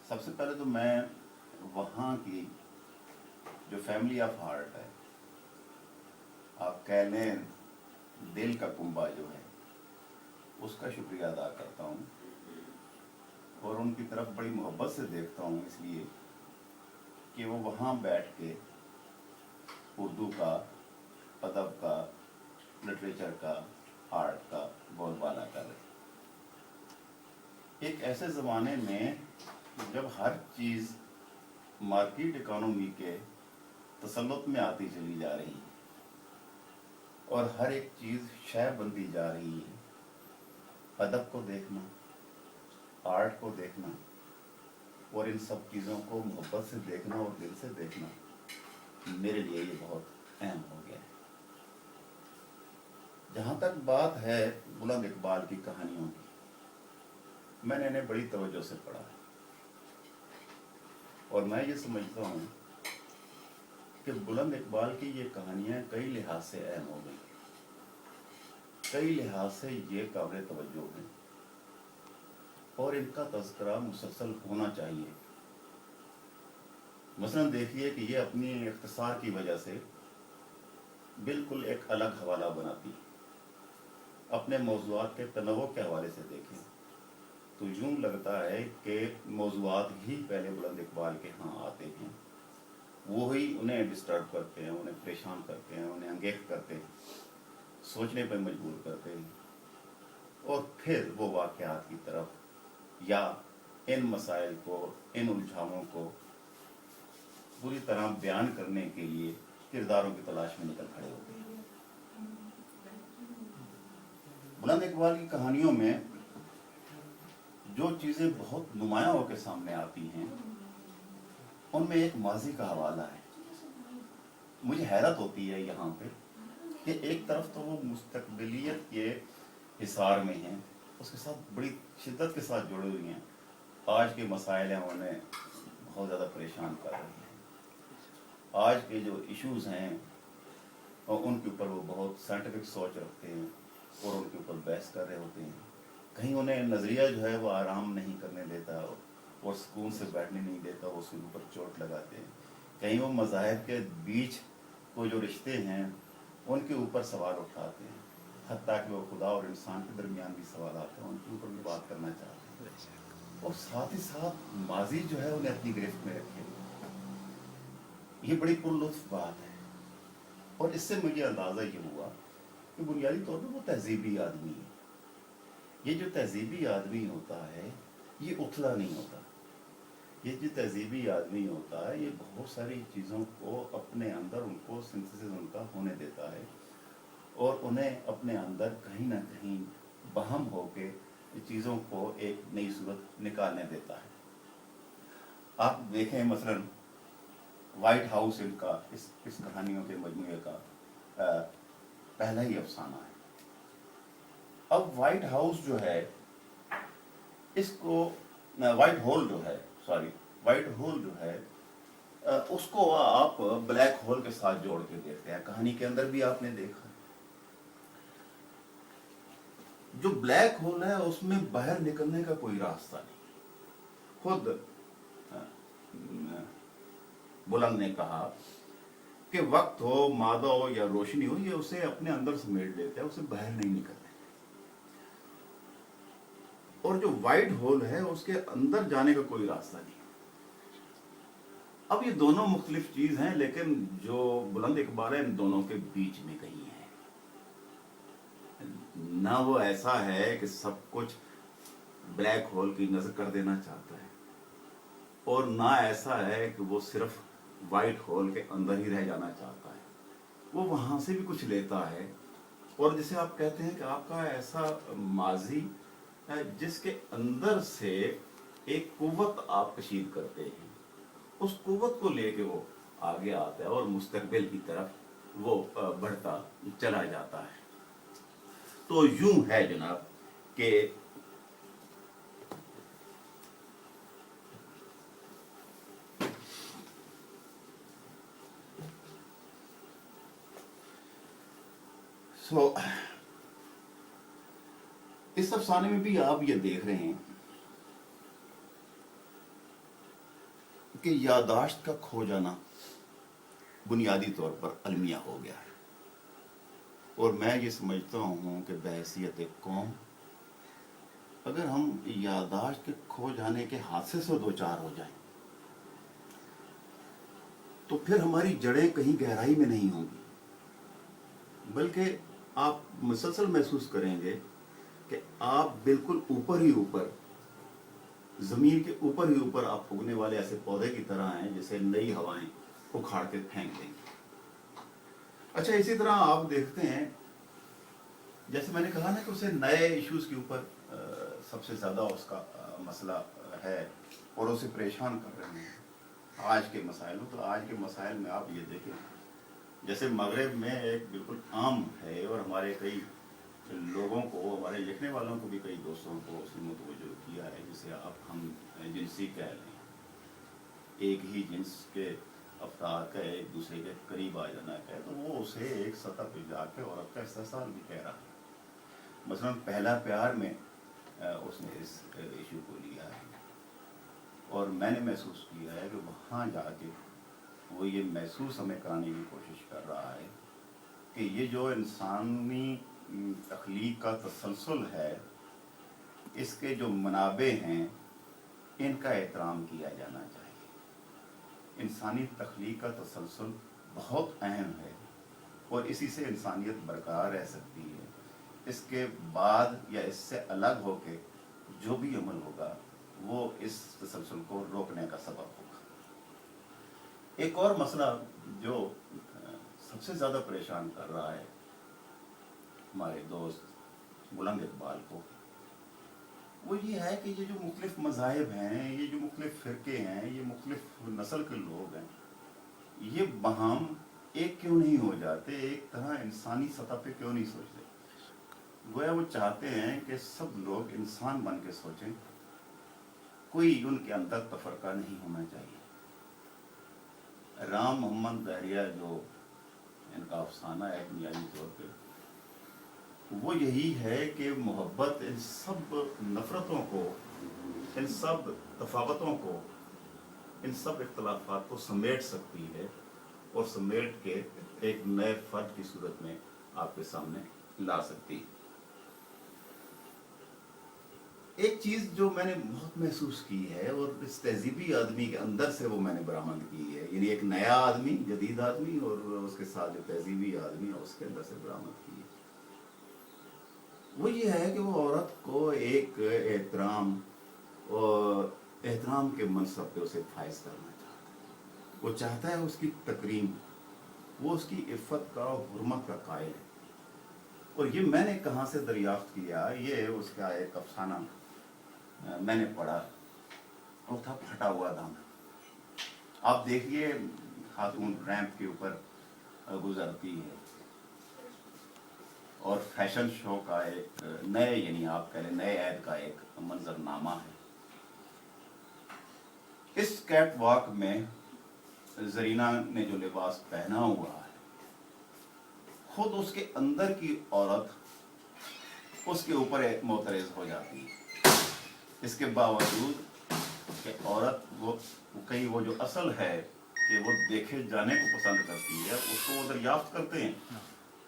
سب سے پہلے تو میں وہاں کی جو فیملی آف ہارٹ ہے، آپ کہہ لیں دل کا کنبہ جو ہے، اس کا شکریہ ادا کرتا ہوں اور ان کی طرف بڑی محبت سے دیکھتا ہوں، اس لیے کہ وہ وہاں بیٹھ کے اردو کا، ادب کا، لٹریچر کا، آرٹ کا بول بالا کر رہے. ایک ایسے زمانے میں جب ہر چیز مارکیٹ اکانومی کے تسلط میں آتی چلی جا رہی ہے اور ہر ایک چیز شے بنتی جا رہی ہے، ادب کو دیکھنا، آرٹ کو دیکھنا اور ان سب چیزوں کو محبت سے دیکھنا اور دل سے دیکھنا میرے لیے یہ بہت اہم ہو گیا ہے. جہاں تک بات ہے بلند اقبال کی کہانیوں کی، میں نے انہیں بڑی توجہ سے پڑھا ہے اور میں یہ سمجھتا ہوں کہ بلند اقبال کی یہ کہانیاں کئی لحاظ سے اہم ہو گئی، کئی لحاظ سے یہ قابل توجہ ہیں اور ان کا تذکرہ مسلسل ہونا چاہیے. مثلا دیکھیے کہ یہ اپنی اختصار کی وجہ سے بالکل ایک الگ حوالہ بناتی ہے. اپنے موضوعات کے تنوع کے حوالے سے دیکھیں تو یوں لگتا ہے کہ موضوعات ہی پہلے بلند اقبال کے ہاں آتے ہیں، وہی انہیں ڈسٹرب کرتے ہیں، انہیں پریشان کرتے ہیں، انہیں انگیخت کرتے ہیں، سوچنے پہ مجبور کرتے ہیں اور پھر وہ واقعات کی طرف یا ان مسائل کو، ان الجھاؤں کو پوری طرح بیان کرنے کے لیے کرداروں کی تلاش میں نکل کھڑے ہوتے ہیں. بلند اقبال کی کہانیوں میں جو چیزیں بہت نمایاں ہو کے سامنے آتی ہیں ان میں ایک ماضی کا حوالہ ہے. مجھے حیرت ہوتی ہے یہاں پہ کہ ایک طرف تو وہ مستقبلیت کے حصار میں ہیں، اس کے ساتھ بڑی شدت کے ساتھ جڑے ہوئی ہیں. آج کے مسائل ہیں انہیں بہت زیادہ پریشان کر رہے ہیں، آج کے جو ایشوز ہیں اور ان کے اوپر وہ بہت سائنٹیفک سوچ رکھتے ہیں اور ان کے اوپر بحث کر رہے ہوتے ہیں. کہیں انہیں نظریہ جو ہے وہ آرام نہیں کرنے دیتا اور سکون سے بیٹھنے نہیں دیتا، وہ اس کے اوپر چوٹ لگاتے ہیں. کہیں وہ مذاہب کے بیچ کو جو رشتے ہیں ان کے اوپر سوال اٹھاتے ہیں، حتیٰ کہ وہ خدا اور انسان کے درمیان بھی سوالات ہیں، ان کے اوپر بھی بات کرنا چاہتے ہیں اور ساتھ ہی ساتھ ماضی جو ہے انہیں اپنی گرفت میں رکھے. یہ بڑی پر لطف بات ہے اور اس سے مجھے اندازہ یہ ہوا کہ بنیادی طور پر وہ تہذیبی آدمی ہے. یہ جو تہذیبی آدمی ہوتا ہے یہ اتھلا نہیں ہوتا. یہ جو تہذیبی آدمی ہوتا ہے یہ بہت ساری چیزوں کو اپنے اندر ان کو سنتھسس ان کا ہونے دیتا ہے اور انہیں اپنے اندر کہیں نہ کہیں بہم ہو کے چیزوں کو ایک نئی صورت نکالنے دیتا ہے. آپ دیکھیں مثلا وائٹ ہاؤس ان کا اس کہانیوں کے مجموعے کا پہلا ہی افسانہ ہے. اب وائٹ ہاؤس جو ہے اس کو وائٹ ہول جو ہے اس کو آپ بلیک ہول کے ساتھ جوڑ کے دیکھتے ہیں. کہانی کے اندر بھی آپ نے دیکھا جو بلیک ہول ہے اس میں باہر نکلنے کا کوئی راستہ نہیں. خود بلند نے کہا کہ وقت ہو، مادہ ہو یا روشنی ہو، یہ اسے اپنے اندر سمیٹ لیتا ہے، اسے باہر نہیں نکلنے. اور جو وائٹ ہول ہے اس کے اندر جانے کا کوئی راستہ نہیں. اب یہ دونوں مختلف چیز ہیں لیکن جو بلند اقبال ہے ان دونوں کے بیچ میں کہیں ہے. نہ وہ ایسا ہے کہ سب کچھ بلیک ہول کی نظر کر دینا چاہتا ہے اور نہ ایسا ہے کہ وہ صرف وائٹ ہول کے اندر ہی رہ جانا چاہتا ہے. وہ وہاں سے بھی کچھ لیتا ہے اور جسے آپ کہتے ہیں کہ آپ کا ایسا ماضی جس کے اندر سے ایک قوت آپ کشید کرتے ہیں، اس قوت کو لے کے وہ آگے آتا ہے اور مستقبل کی طرف وہ بڑھتا چلا جاتا ہے. تو یوں ہے جناب کہ اس افسانے میں بھی آپ یہ دیکھ رہے ہیں کہ یادداشت کا کھو جانا بنیادی طور پر المیہ ہو گیا ہے، اور میں یہ سمجھتا ہوں کہ بحیثیت ایک قوم اگر ہم یادداشت کے کھو جانے کے حادثے سے دو چار ہو جائیں تو پھر ہماری جڑیں کہیں گہرائی میں نہیں ہوں گی، بلکہ آپ مسلسل محسوس کریں گے کہ آپ بالکل اوپر ہی اوپر، زمین کے اوپر ہی اوپر آپ اگنے والے ایسے پودے کی طرح ہیں جسے نئی ہوائیں اکھاڑ کے پھینک دیں گے۔ اچھا، اسی طرح آپ دیکھتے ہیں، جیسے میں نے کہا نا کہ اسے نئے ایشوز کے اوپر سب سے زیادہ اس کا مسئلہ ہے اور اسے پریشان کر رہے ہیں آج کے مسائل۔ تو آج کے مسائل میں آپ یہ دیکھیں، جیسے مغرب میں ایک بالکل عام ہے، اور ہمارے کئی لوگوں کو، ہمارے لکھنے والوں کو بھی کئی دوستوں کو اس نے متوجہ کیا ہے، جسے آپ ہم جنسی کہہ لیں، ایک ہی جنس کے افراد کا ایک دوسرے کے قریب آ جانا ہے، تو وہ اسے ایک سطح پہ جا کے عورت کا استحصال بھی کہہ رہا ہے۔ مثلا پہلا پیار میں اس نے اس ایشو کو لیا ہے، اور میں نے محسوس کیا ہے کہ وہاں جا کے وہ یہ محسوس ہمیں کرانے کی کوشش کر رہا ہے کہ یہ جو انسانی تخلیق کا تسلسل ہے، اس کے جو منابع ہیں، ان کا احترام کیا جانا چاہیے۔ انسانی تخلیق کا تسلسل بہت اہم ہے، اور اسی سے انسانیت برقرار رہ سکتی ہے۔ اس کے بعد یا اس سے الگ ہو کے جو بھی عمل ہوگا وہ اس تسلسل کو روکنے کا سبب ہوگا۔ ایک اور مسئلہ جو سب سے زیادہ پریشان کر رہا ہے ہمارے دوست بلند اقبال کو، وہ یہ ہے کہ یہ جو مختلف مذاہب ہیں، یہ جو مختلف فرقے ہیں، یہ مختلف نسل کے لوگ ہیں، یہ باہم ایک کیوں نہیں ہو جاتے، ایک طرح انسانی سطح پہ کیوں نہیں سوچتے؟ گویا وہ چاہتے ہیں کہ سب لوگ انسان بن کے سوچیں، کوئی ان کے اندر تفرقہ نہیں ہونا چاہیے۔ رام محمد دہریہ جو ان کا افسانہ ہے بنیادی طور پہ، وہ یہی ہے کہ محبت ان سب نفرتوں کو، ان سب تفاوتوں کو، ان سب اختلافات کو سمیٹ سکتی ہے، اور سمیٹ کے ایک نئے فرد کی صورت میں آپ کے سامنے لا سکتی ہے۔ ایک چیز جو میں نے بہت محسوس کی ہے، اور اس تہذیبی آدمی کے اندر سے وہ میں نے برآمد کی ہے، یعنی ایک نیا آدمی، جدید آدمی، اور اس کے ساتھ جو تہذیبی آدمی ہے اس کے اندر سے برآمد کی ہے، وہ یہ ہے کہ وہ عورت کو ایک احترام کے منصب پہ اسے فائز کرنا چاہتا ہے۔ وہ چاہتا ہے اس کی تکریم، وہ اس کی عفت کا اور حرمت کا قائل ہے۔ اور یہ میں نے کہاں سے دریافت کیا، یہ اس کا ایک افسانہ میں نے پڑھا، وہ تھا پھٹا ہوا دامن۔ آپ دیکھیے، خاتون ریمپ کے اوپر گزرتی ہے، اور فیشن شو کا ایک نئے، یعنی آپ کہہ لیں نئے عہد کا ایک منظر نامہ ہے۔ اس کیٹ واک میں زرینہ نے جو لباس پہنا ہوا ہے، خود اس کے اندر کی عورت اس کے اوپر معترض ہو جاتی ہے، اس کے باوجود کہ عورت وہ جو اصل ہے کہ وہ دیکھے جانے کو پسند کرتی ہے، اس کو وہ دریافت کرتے ہیں،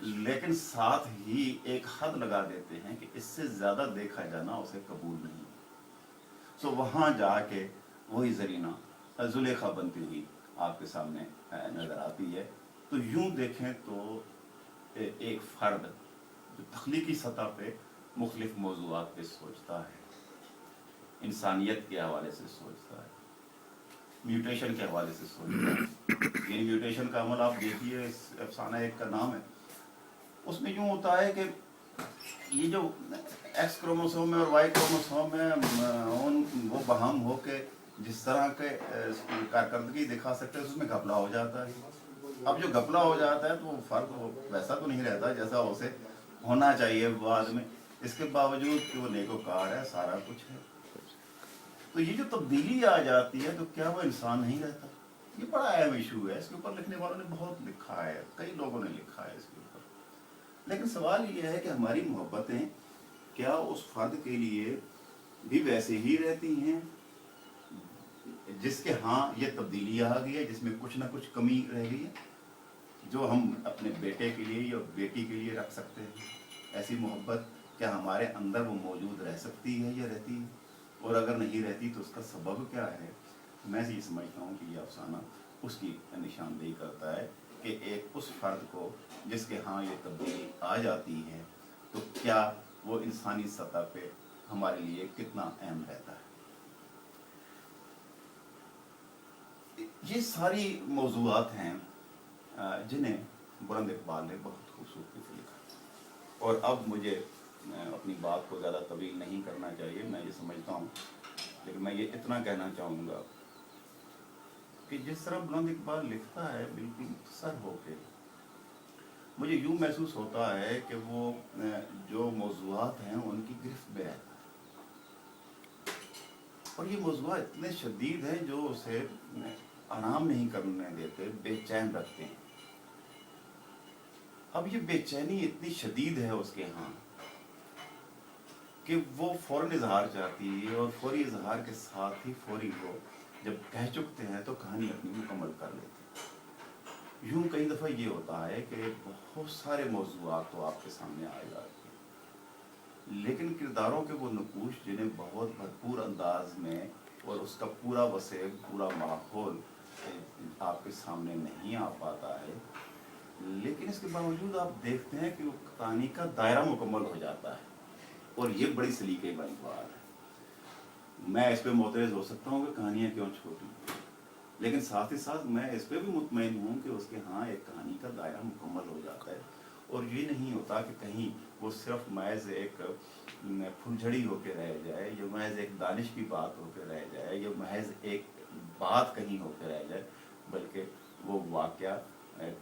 لیکن ساتھ ہی ایک حد لگا دیتے ہیں کہ اس سے زیادہ دیکھا جانا اسے قبول نہیں۔ سو وہاں جا کے وہی زرینہ زلیخا بنتی ہوئی آپ کے سامنے نظر آتی ہے۔ تو یوں دیکھیں تو ایک فرد جو تخلیقی سطح پہ مختلف موضوعات پہ سوچتا ہے، انسانیت کے حوالے سے سوچتا ہے، میوٹیشن کے حوالے سے سوچتا ہے، یعنی میوٹیشن کا عمل آپ دیکھیے، اس افسانہ ایک کا نام ہے، اس میں یوں ہوتا ہے کہ یہ جو ایکس کروموسوم ہے اور وائی کروموسوم ہے، وہ باہم ہو کے جس طرح کے کارکردگی دکھا سکتے ہیں، اس میں گھپلا ہو جاتا ہے۔ اب جو گھپلا ہو جاتا ہے تو وہ فرق ویسا تو نہیں رہتا جیسا اسے ہونا چاہیے بعد میں، اس کے باوجود کہ وہ نیکوکار ہے، سارا کچھ ہے۔ تو یہ جو تبدیلی آ جاتی ہے تو کیا وہ انسان نہیں رہتا؟ یہ بڑا اہم ایشو ہے، اس کے اوپر لکھنے والوں نے بہت لکھا ہے، کئی لوگوں نے لکھا ہے اس کے اوپر، لیکن سوال یہ ہے کہ ہماری محبتیں کیا اس فرد کے لیے بھی ویسے ہی رہتی ہیں جس کے ہاں یہ تبدیلی آ گئی ہے، جس میں کچھ نہ کچھ کمی رہ گئی ہے، جو ہم اپنے بیٹے کے لیے یا بیٹی کے لیے رکھ سکتے ہیں، ایسی محبت کیا ہمارے اندر وہ موجود رہ سکتی ہے یا رہتی ہے؟ اور اگر نہیں رہتی تو اس کا سبب کیا ہے؟ میں یہ سمجھتا ہوں کہ یہ افسانہ اس کی نشاندہی کرتا ہے کہ ایک اس فرد کو جس کے ہاں یہ تبدیلی آ جاتی ہے تو کیا وہ انسانی سطح پہ ہمارے لیے کتنا اہم رہتا ہے۔ یہ ساری موضوعات ہیں جنہیں بلند اقبال نے بہت خوبصورتی سے لکھا، اور اب مجھے اپنی بات کو زیادہ طویل نہیں کرنا چاہیے، میں یہ سمجھتا ہوں، لیکن میں یہ اتنا کہنا چاہوں گا کہ جس طرح بلند اقبال لکھتا ہے بالکل مختصر ہو کے، مجھے یوں محسوس ہوتا ہے کہ وہ جو موضوعات ہیں ان کی گرفت میں رہتا ہے، اور یہ موضوعات اتنے شدید ہیں جو اسے آرام نہیں کرنے دیتے، بے چین رکھتے ہیں۔ اب یہ بے چینی اتنی شدید ہے اس کے ہاں کہ وہ فوراً اظہار چاہتی ہے، اور فوری اظہار کے ساتھ ہی فوری وہ جب کہہ چکتے ہیں تو کہانی اپنی مکمل کر لیتے ہیں۔ یوں کئی دفعہ یہ ہوتا ہے کہ بہت سارے موضوعات تو آپ کے سامنے آ جاتے ہیں، لیکن کرداروں کے وہ نقوش جنہیں بہت بھرپور انداز میں اور اس کا پورا وسع پورا ماحول آپ کے سامنے نہیں آ پاتا ہے، لیکن اس کے باوجود آپ دیکھتے ہیں کہ وہ کہانی کا دائرہ مکمل ہو جاتا ہے، اور یہ بڑی سلیقے والی بات ہے۔ میں اس پہ معترض ہو سکتا ہوں کہ کہانیاں کیوں چھوٹی، لیکن ساتھ ہی ساتھ میں اس پہ بھی مطمئن ہوں کہ اس کے ہاں ایک کہانی کا دائرہ مکمل ہو جاتا ہے، اور یہ نہیں ہوتا کہ کہیں وہ صرف محض ایک پھلجھڑی ہو کے رہ جائے، یا محض ایک دانش کی بات ہو کے رہ جائے، یا محض ایک بات کہیں ہو کے رہ جائے، بلکہ وہ واقعہ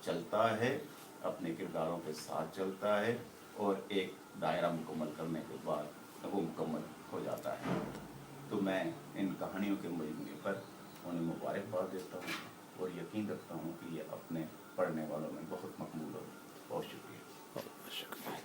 چلتا ہے، اپنے کرداروں کے ساتھ چلتا ہے، اور ایک دائرہ مکمل کرنے کے بعد وہ مکمل ہو جاتا ہے۔ تو میں ان کہانیوں کے مجموعے پر انہیں مبارکباد دیتا ہوں، اور یقین رکھتا ہوں کہ یہ اپنے پڑھنے والوں میں بہت مقبول ہوگی۔ بہت شکریہ۔